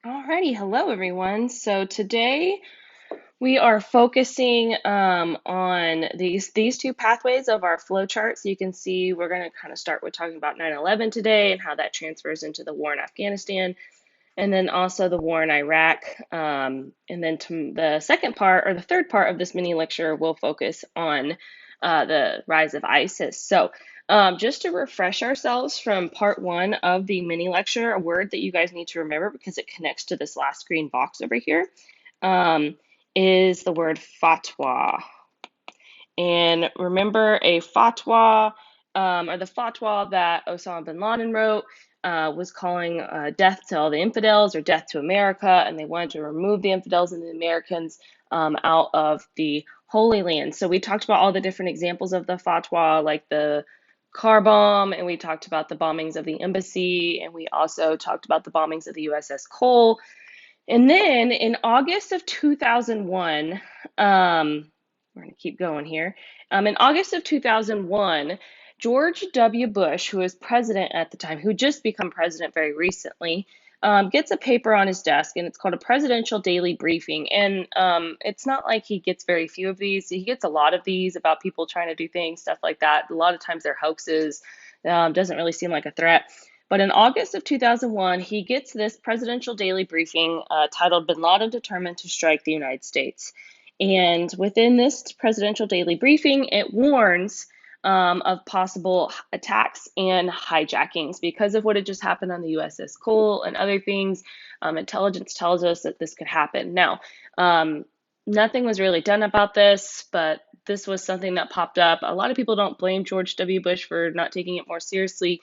Alrighty, hello everyone. So today we are focusing on these two pathways of our flow chart. So you can see we're going to kind of start with talking about 9/11 today and how that transfers into the war in Afghanistan, and then also the war in Iraq. And then to the second part or the third part of this mini lecture will focus on the rise of ISIS. So just to refresh ourselves from part one of the mini lecture, a word that you guys need to remember because it connects to this last green box over here um, is the word fatwa. And remember, a fatwa, or the fatwa that Osama bin Laden wrote, was calling death to all the infidels or death to America, and they wanted to remove the infidels and the Americans out of the Holy Land. So we talked about all the different examples of the fatwa, like the car bomb, and we talked about the bombings of the embassy, and we also talked about the bombings of the USS Cole. And then in August of 2001, we're going to keep going here. In August of 2001, George W. Bush, who was president at the time, who just become president very recently, gets a paper on his desk, and it's called a presidential daily briefing. And it's not like he gets very few of these. He gets a lot of these about people trying to do things, stuff like that. A lot of times they're hoaxes. Doesn't really seem like a threat. But in August of 2001, he gets this presidential daily briefing titled Bin Laden Determined to Strike the United States. And within this presidential daily briefing, it warns of possible attacks and hijackings because of what had just happened on the USS Cole and other things. Intelligence tells us that this could happen. Now, nothing was really done about this, but this was something that popped up. A lot of people don't blame George W. Bush for not taking it more seriously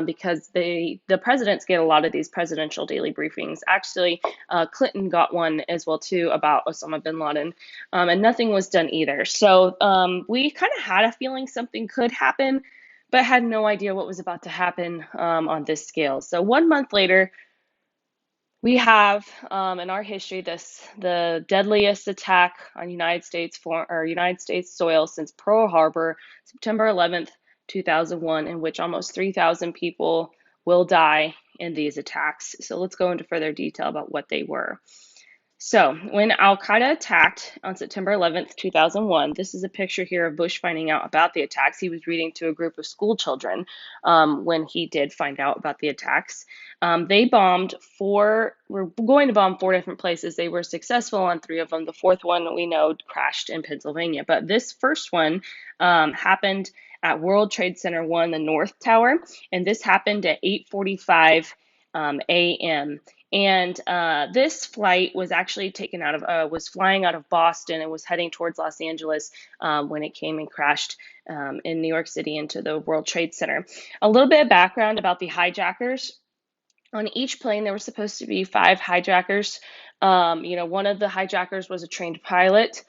because the presidents get a lot of these presidential daily briefings. Actually, Clinton got one as well too about Osama bin Laden, and nothing was done either. So we kind of had a feeling something could happen, but had no idea what was about to happen on this scale. So 1 month later, we have in our history the deadliest attack on United States soil since Pearl Harbor, September 11th, 2001, in which almost 3,000 people will die in these attacks. So let's go into further detail about what they were. So, when Al Qaeda attacked on September 11th, 2001, this is a picture here of Bush finding out about the attacks. He was reading to a group of school children when he did find out about the attacks. They were going to bomb four different places. They were successful on three of them. The fourth one we know crashed in Pennsylvania. But this first one happened at World Trade Center 1, the North Tower, and this happened at 8:45 a.m. And this flight was actually was flying out of Boston and was heading towards Los Angeles when it came and crashed in New York City into the World Trade Center. A little bit of background about the hijackers. On each plane, there were supposed to be five hijackers. One of the hijackers was a trained pilot.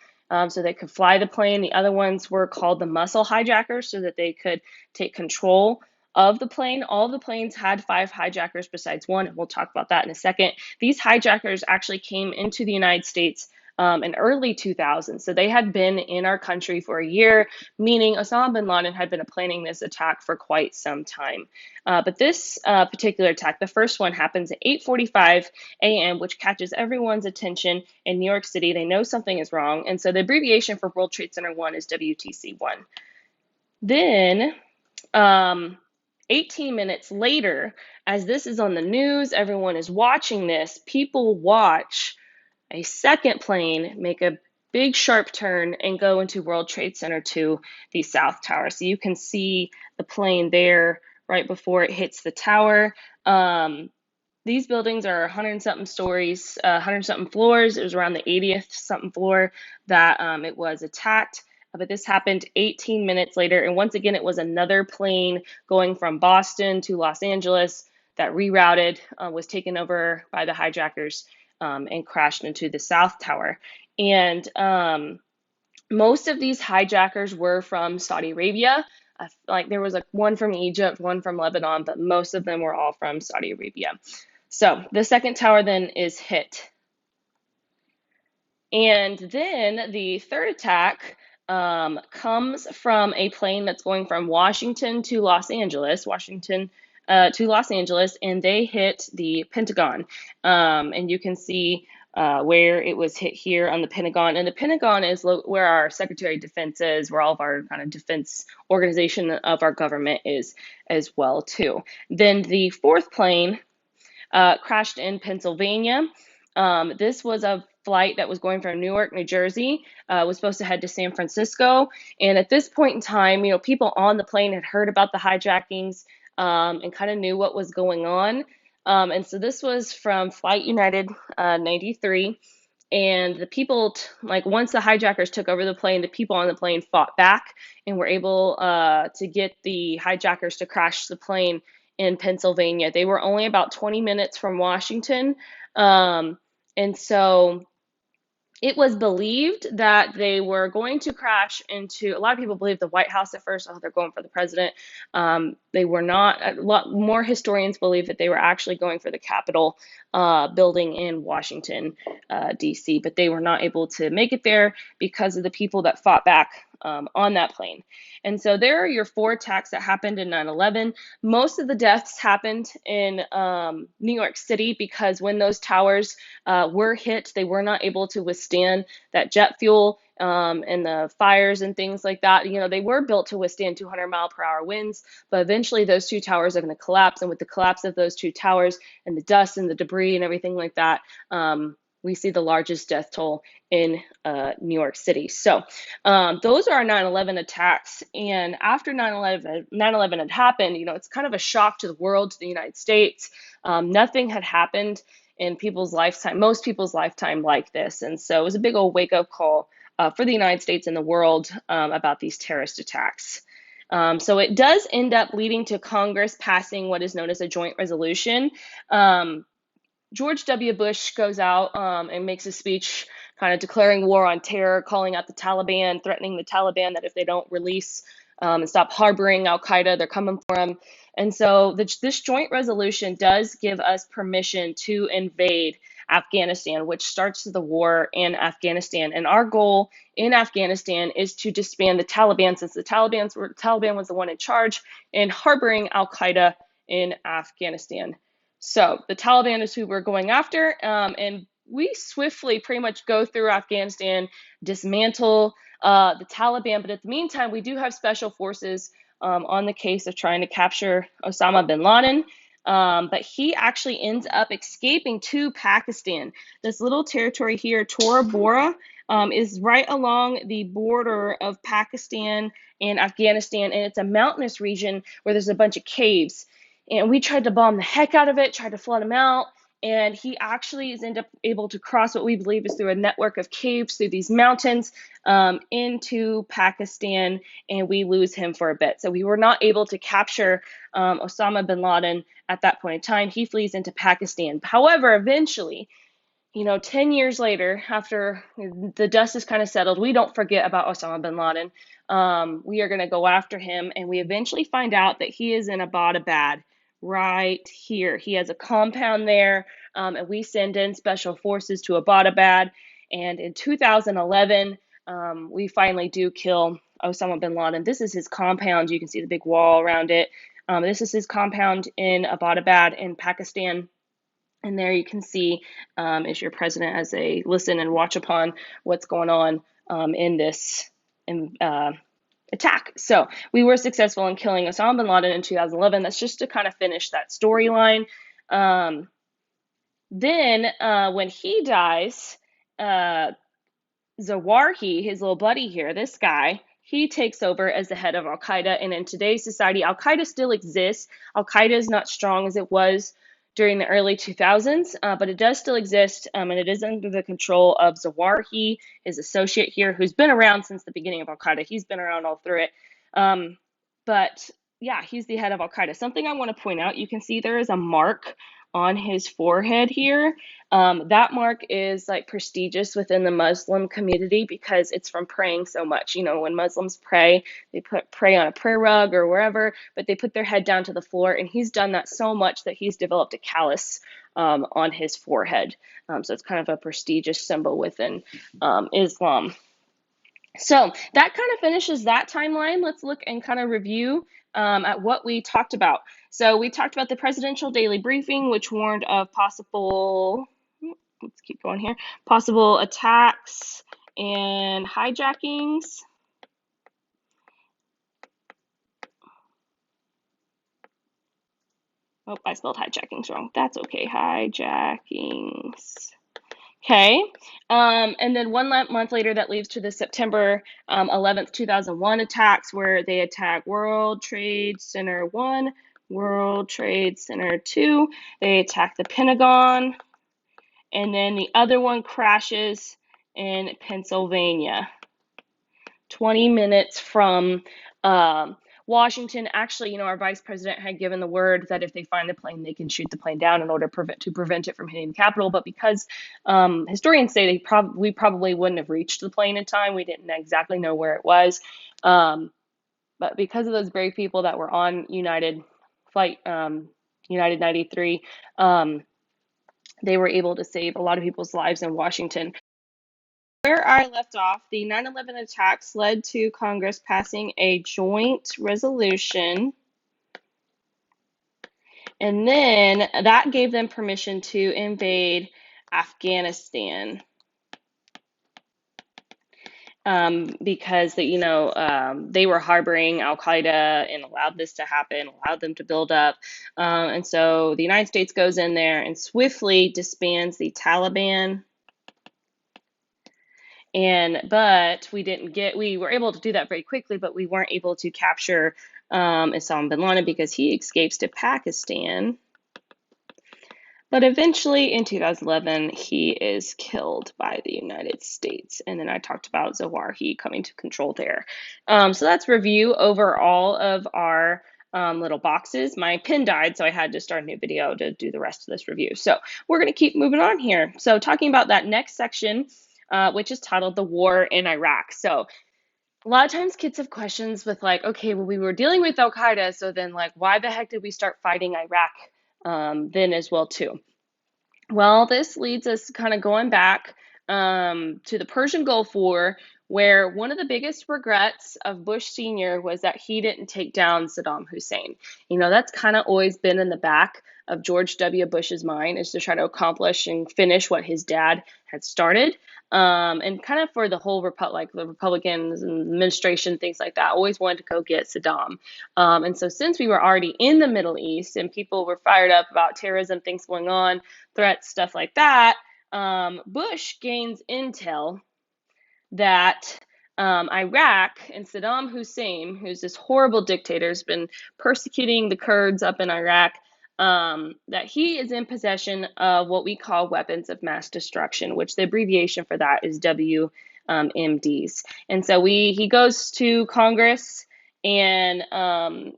So they could fly the plane. The other ones were called the muscle hijackers so that they could take control of the plane. All the planes had five hijackers besides one, and we'll talk about that in a second. These hijackers actually came into the United States in early 2000s. So they had been in our country for a year, meaning Osama bin Laden had been planning this attack for quite some time. But this particular attack, the first one, happens at 8:45 a.m., which catches everyone's attention in New York City. They know something is wrong, and so the abbreviation for World Trade Center 1 is WTC1. Then, 18 minutes later, as this is on the news, everyone is watching this, people watch a second plane make a big sharp turn and go into World Trade Center 2, the South Tower. So you can see the plane there right before it hits the tower. These buildings are 100 something stories, 100 something floors. It was around the 80th something floor that it was attacked. But this happened 18 minutes later. And once again, it was another plane going from Boston to Los Angeles that rerouted, was taken over by the hijackers and crashed into the South Tower. And most of these hijackers were from Saudi Arabia. Like there was one from Egypt, one from Lebanon, but most of them were all from Saudi Arabia. So the second tower then is hit. And then the third attack comes from a plane that's going from Washington to Los Angeles. Washington to Los Angeles, and they hit the Pentagon. And you can see where it was hit here on the Pentagon. And the Pentagon is where our Secretary of Defense is, where all of our kind of defense organization of our government is as well too. Then the fourth plane crashed in Pennsylvania. This was a flight that was going from Newark, New Jersey, was supposed to head to San Francisco. And at this point in time, people on the plane had heard about the hijackings and kind of knew what was going on. And so this was from Flight United 93. And the people, like once the hijackers took over the plane, the people on the plane fought back and were able to get the hijackers to crash the plane in Pennsylvania. They were only about 20 minutes from Washington. And so it was believed that they were going to crash into, a lot of people believed the White House at first. Oh, they're going for the president. They were not. A lot more historians believe that they were actually going for the Capitol building in Washington, D.C., but they were not able to make it there because of the people that fought back on that plane. And so there are your four attacks that happened in 9/11. Most of the deaths happened in New York City because when those towers were hit, they were not able to withstand that jet fuel and the fires and things like that. They were built to withstand 200-mile-per-hour winds, but eventually those two towers are going to collapse. And with the collapse of those two towers and the dust and the debris and everything like that, we see the largest death toll in New York City. So those are our 9/11 attacks. And after 9/11 had happened, it's kind of a shock to the world, to the United States. Nothing had happened in most people's lifetime like this. And so it was a big old wake-up call for the United States and the world about these terrorist attacks. So it does end up leading to Congress passing what is known as a joint resolution. George W. Bush goes out and makes a speech kind of declaring war on terror, calling out the Taliban, threatening the Taliban that if they don't release and stop harboring al-Qaeda, they're coming for them. And so this joint resolution does give us permission to invade Afghanistan, which starts the war in Afghanistan. And our goal in Afghanistan is to disband the Taliban, since the Taliban was the one in charge in harboring al-Qaeda in Afghanistan. So the Taliban is who we're going after, and we swiftly pretty much go through Afghanistan, dismantle the Taliban. But at the meantime, we do have special forces on the case of trying to capture Osama bin Laden. But he actually ends up escaping to Pakistan. This little territory here, Tora Bora, is right along the border of Pakistan and Afghanistan, and it's a mountainous region where there's a bunch of caves. And we tried to bomb the heck out of it, tried to flood him out. And he actually is able to cross what we believe is through a network of caves through these mountains into Pakistan, and we lose him for a bit. So we were not able to capture Osama bin Laden at that point in time. He flees into Pakistan. However, eventually, 10 years later, after the dust is kind of settled, we don't forget about Osama bin Laden. We are going to go after him, and we eventually find out that he is in Abbottabad right here. He has a compound there, and we send in special forces to Abbottabad. And in 2011, we finally do kill Osama bin Laden. This is his compound. You can see the big wall around it. This is his compound in Abbottabad in Pakistan. And there you can see is your president as they listen and watch upon what's going on in this attack. So we were successful in killing Osama bin Laden in 2011. That's just to kind of finish that storyline. Then when he dies, Zawarhi, his little buddy here, this guy, he takes over as the head of al-Qaeda. And in today's society, al-Qaeda still exists. Al-Qaeda is not strong as it was during the early 2000s, but it does still exist, and it is under the control of Zawarhi, his associate here, who's been around since the beginning of al-Qaeda. He's been around all through it. But yeah, he's the head of al-Qaeda. Something I want to point out, you can see there is a mark on his forehead here. That mark is like prestigious within the Muslim community because it's from praying so much. When Muslims pray, they pray on a prayer rug or wherever, but they put their head down to the floor, and he's done that so much that he's developed a callus on his forehead. So it's kind of a prestigious symbol within Islam. So that kind of finishes that timeline. Let's look and kind of review at what we talked about. So we talked about the presidential daily briefing, which warned of possible, let's keep going here, possible attacks and hijackings. Oh, I spelled hijackings wrong. That's okay. Hijackings. Okay. And then 1 month later, that leads to the September 11th, 2001 attacks, where they attack World Trade Center 1, World Trade Center 2. They attack the Pentagon. And then the other one crashes in Pennsylvania, 20 minutes from Washington. Actually, our vice president had given the word that if they find the plane, they can shoot the plane down in order to prevent it from hitting the Capitol. But because historians say we probably wouldn't have reached the plane in time, we didn't exactly know where it was. But because of those brave people that were on United Flight United 93, they were able to save a lot of people's lives in Washington. Where I left off, the 9/11 attacks led to Congress passing a joint resolution, and then that gave them permission to invade Afghanistan, because they were harboring Al Qaeda and allowed this to happen, allowed them to build up, and so the United States goes in there and swiftly disbands the Taliban. But we were able to do that very quickly, but we weren't able to capture Osama bin Laden because he escapes to Pakistan. But eventually in 2011, he is killed by the United States. And then I talked about Zawahiri coming to control there. So that's review overall of our little boxes. My pen died, so I had to start a new video to do the rest of this review. So we're going to keep moving on here. So talking about that next section, which is titled The War in Iraq. So a lot of times kids have questions with like, okay, well, we were dealing with Al Qaeda, so then like, why the heck did we start fighting Iraq then as well too? Well, this leads us kind of going back to the Persian Gulf War, where one of the biggest regrets of Bush Sr. was that he didn't take down Saddam Hussein. That's kind of always been in the back of George W. Bush's mind, is to try to accomplish and finish what his dad had started. And kind of for the whole like the Republicans and administration, things like that, always wanted to go get Saddam. And so since we were already in the Middle East and people were fired up about terrorism, things going on, threats, stuff like that, Bush gains intel that Iraq and Saddam Hussein, who's this horrible dictator, has been persecuting the Kurds up in Iraq, that he is in possession of what we call weapons of mass destruction, which the abbreviation for that is WMDs. And so he goes to Congress and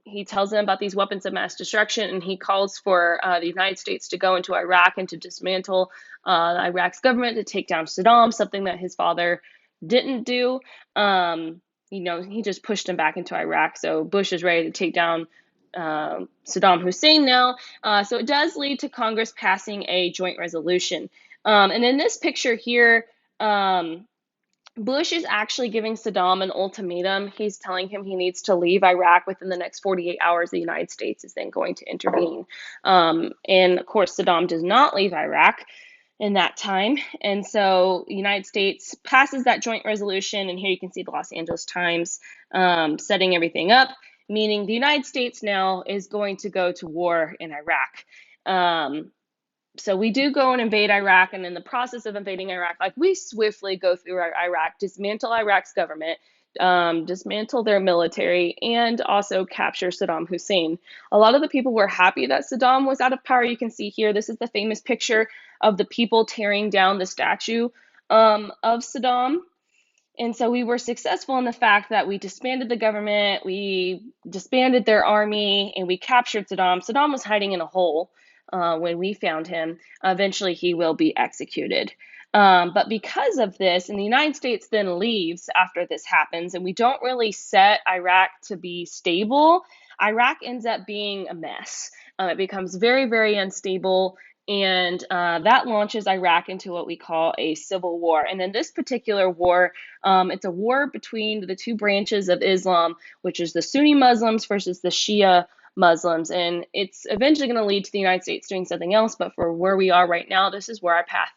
he tells them about these weapons of mass destruction, and he calls for the United States to go into Iraq and to dismantle Iraq's government, to take down Saddam, something that his father didn't do. He just pushed him back into Iraq. So Bush is ready to take down Saddam Hussein now. So it does lead to Congress passing a joint resolution. And in this picture here, Bush is actually giving Saddam an ultimatum. He's telling him he needs to leave Iraq within the next 48 hours. The United States is then going to intervene. And of course, Saddam does not leave Iraq in that time. And so the United States passes that joint resolution. And here you can see the Los Angeles Times setting everything up, meaning the United States now is going to go to war in Iraq. So we do go and invade Iraq, and in the process of invading Iraq, like we swiftly go through Iraq, dismantle Iraq's government, dismantle their military, and also capture Saddam Hussein. A lot of the people were happy that Saddam was out of power. You can see here, this is the famous picture of the people tearing down the statue of Saddam. And so we were successful in the fact that we disbanded the government, we disbanded their army, and we captured Saddam. Saddam was hiding in a hole when we found him. Eventually, he will be executed. But because of this, and the United States then leaves after this happens, and we don't really set Iraq to be stable, Iraq ends up being a mess. It becomes very, very unstable. and that launches Iraq into what we call a civil war. And in this particular war, it's a war between the two branches of Islam, which is the Sunni Muslims versus the Shia Muslims. And it's eventually going to lead to the United States doing something else. But for where we are right now, this is where our path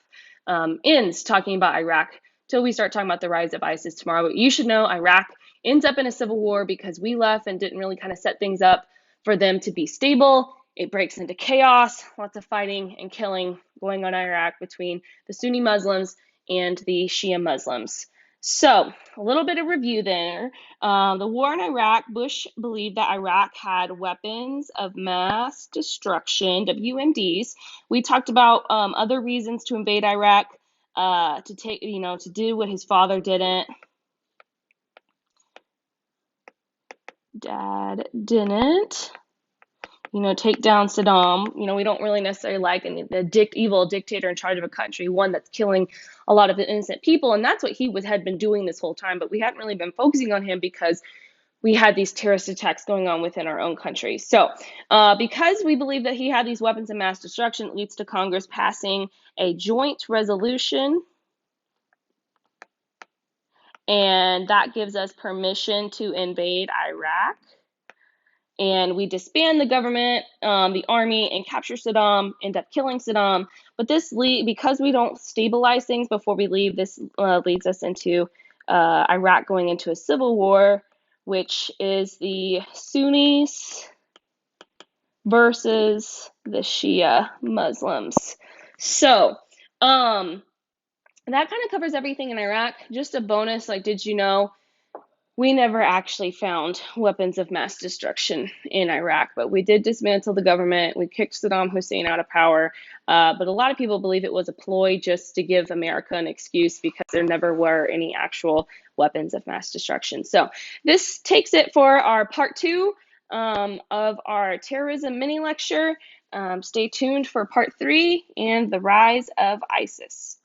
ends, talking about Iraq, till we start talking about the rise of ISIS tomorrow. But you should know Iraq ends up in a civil war because we left and didn't really kind of set things up for them to be stable. It breaks into chaos, lots of fighting and killing going on in Iraq between the Sunni Muslims and the Shia Muslims. So, a little bit of review there. The war in Iraq, Bush believed that Iraq had weapons of mass destruction, WMDs. We talked about other reasons to invade Iraq, to do what his father didn't. Dad didn't. Take down Saddam. We don't really necessarily like the evil dictator in charge of a country, one that's killing a lot of innocent people. And that's what he had been doing this whole time. But we hadn't really been focusing on him because we had these terrorist attacks going on within our own country. So because we believe that he had these weapons of mass destruction, it leads to Congress passing a joint resolution. And that gives us permission to invade Iraq. And we disband the government, the army, and capture Saddam, end up killing Saddam. But because we don't stabilize things before we leave, this leads us into Iraq going into a civil war, which is the Sunnis versus the Shia Muslims. So, that kind of covers everything in Iraq. Just a bonus, did you know we never actually found weapons of mass destruction in Iraq, but we did dismantle the government. We kicked Saddam Hussein out of power. But a lot of people believe it was a ploy just to give America an excuse because there never were any actual weapons of mass destruction. So this takes it for our part 2 of our terrorism mini lecture. Stay tuned for part 3 and the rise of ISIS.